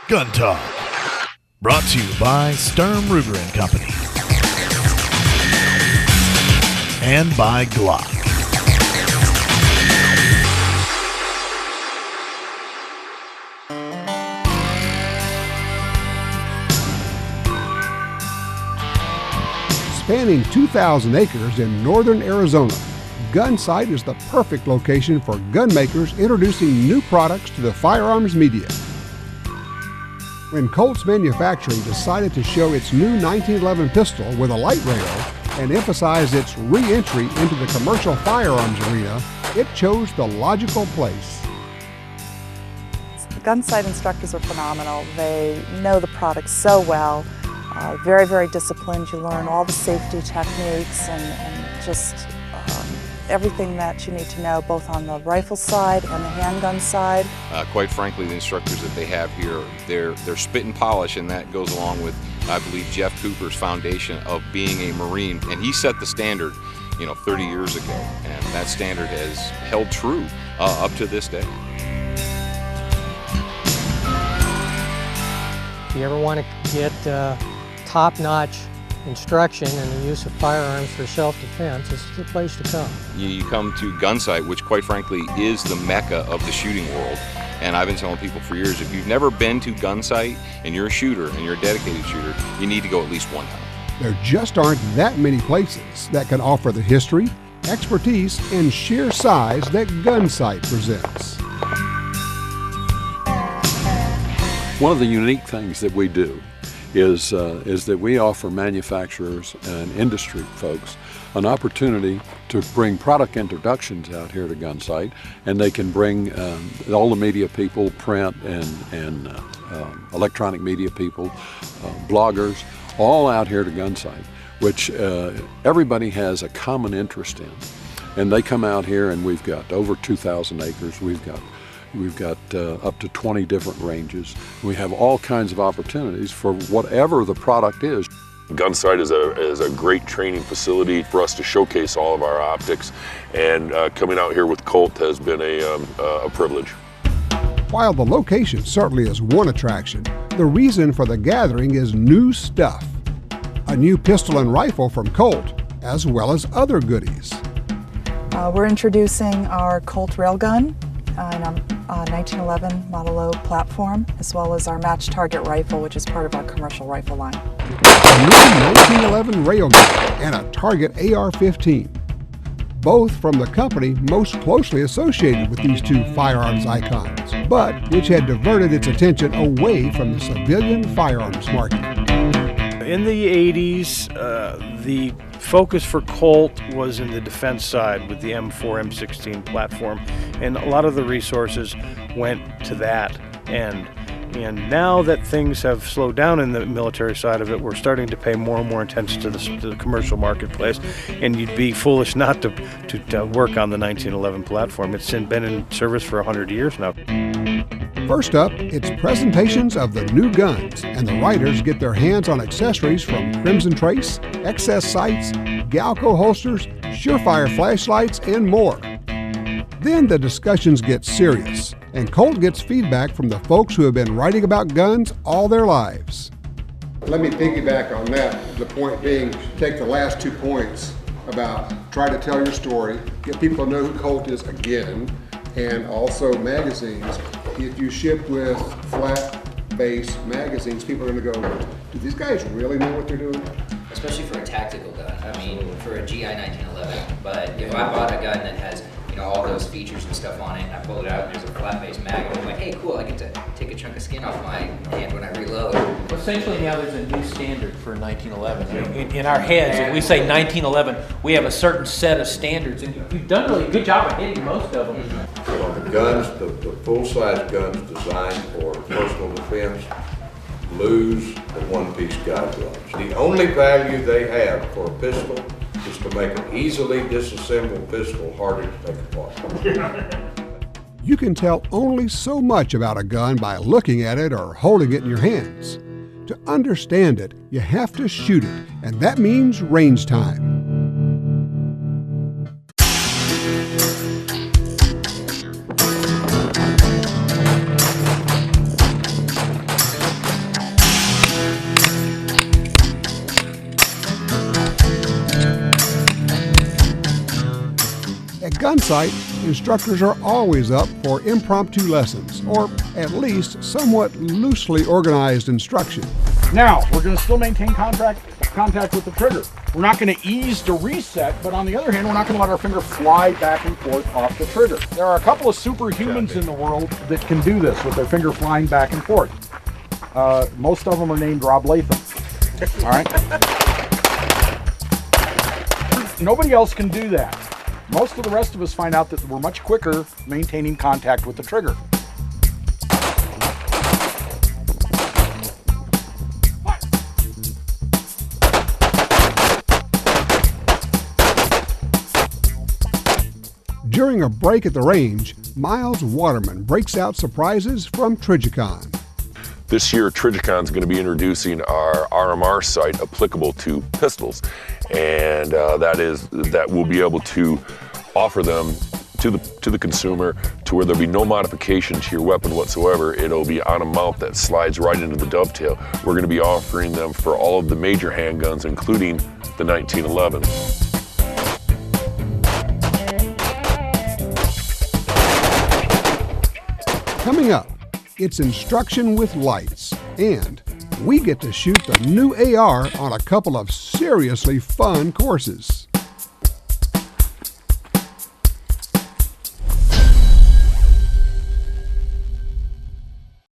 Gun Talk, brought to you by Sturm Ruger & Company and by Glock. Spanning 2,000 acres in northern Arizona, Gunsite is the perfect location for gun makers introducing new products to the firearms media. When Colt's Manufacturing decided to show its new 1911 pistol with a light rail and emphasize its re-entry into the commercial firearms arena, it chose the logical place. The Gunsite instructors are phenomenal. They know the product so well. Very, very disciplined. You learn all the safety techniques and just everything that you need to know, both on the rifle side and the handgun side. Quite frankly, the instructors that they have here, they're spit and polish, and that goes along with, I believe, Jeff Cooper's foundation of being a Marine, and he set the standard, 30 years ago, and that standard has held true up to this day. If you ever want to get top-notch instruction in the use of firearms for self-defense, this is the place to come. You come to Gunsite, which quite frankly is the mecca of the shooting world. And I've been telling people for years, if you've never been to Gunsite and you're a shooter and you're a dedicated shooter, you need to go at least one time. There just aren't that many places that can offer the history, expertise, and sheer size that Gunsite presents. One of the unique things that we do is that we offer manufacturers and industry folks an opportunity to bring product introductions out here to Gunsite, and they can bring all the media people, print and electronic media people, bloggers, all out here to Gunsite, which everybody has a common interest in. And they come out here, and we've got over 2,000 acres. We've got up to 20 different ranges. We have all kinds of opportunities for whatever the product is. Gunsite is a great training facility for us to showcase all of our optics, and coming out here with Colt has been a privilege. While the location certainly is one attraction, the reason for the gathering is new stuff. A new pistol and rifle from Colt, as well as other goodies. We're introducing our Colt railgun and our 1911 Model O platform, as well as our match target rifle, which is part of our commercial rifle line. A new 1911 railgun and a Target AR-15, both from the company most closely associated with these two firearms icons, but which had diverted its attention away from the civilian firearms market. In the 80s, the focus for Colt was in the defense side with the M4, M16 platform, and a lot of the resources went to that end. And now that things have slowed down in the military side of it, we're starting to pay more and more attention to the commercial marketplace, and you'd be foolish not to work on the 1911 platform. It's been in service for 100 years now. First up, it's presentations of the new guns, and the riders get their hands on accessories from Crimson Trace, XS sights, Galco holsters, Surefire flashlights, and more. Then the discussions get serious, and Colt gets feedback from the folks who have been writing about guns all their lives. Let me piggyback on that, the point being, take the last 2 points about try to tell your story, get people to know who Colt is again, and also magazines. If you ship with flat base magazines, people are going to go, do these guys really know what they're doing? Especially for a tactical gun. I mean, for a GI 1911. But if I bought a gun that has, all those features and stuff on it, and I pull it out and there's a flat base mag, and I'm like, hey, cool, I get to take a chunk of skin off my hand when I reload. Well, essentially now there's a new standard for 1911. In our heads, if we say 1911, we have a certain set of standards, and you've done really a good job of hitting most of them. So the guns, the full-size guns designed for personal defense, lose the one-piece guide gloves. The only value they have for a pistol is to make an easily disassembled pistol harder to take apart. You can tell only so much about a gun by looking at it or holding it in your hands. To understand it, you have to shoot it, and that means range time. Gunsite, instructors are always up for impromptu lessons, or at least somewhat loosely organized instruction. Now, we're going to still maintain contact with the trigger. We're not going to ease to reset, but on the other hand, we're not going to let our finger fly back and forth off the trigger. There are a couple of superhumans in the world that can do this with their finger flying back and forth. Most of them are named Rob Latham. All right? Nobody else can do that. Most of the rest of us find out that we're much quicker maintaining contact with the trigger. During a break at the range, Miles Waterman breaks out surprises from Trijicon. This year, Trijicon is going to be introducing our RMR sight applicable to pistols, and that we'll be able to offer them to the consumer to where there'll be no modification to your weapon whatsoever. It'll be on a mount that slides right into the dovetail. We're going to be offering them for all of the major handguns, including the 1911. Coming up, it's instruction with lights, and we get to shoot the new AR on a couple of seriously fun courses.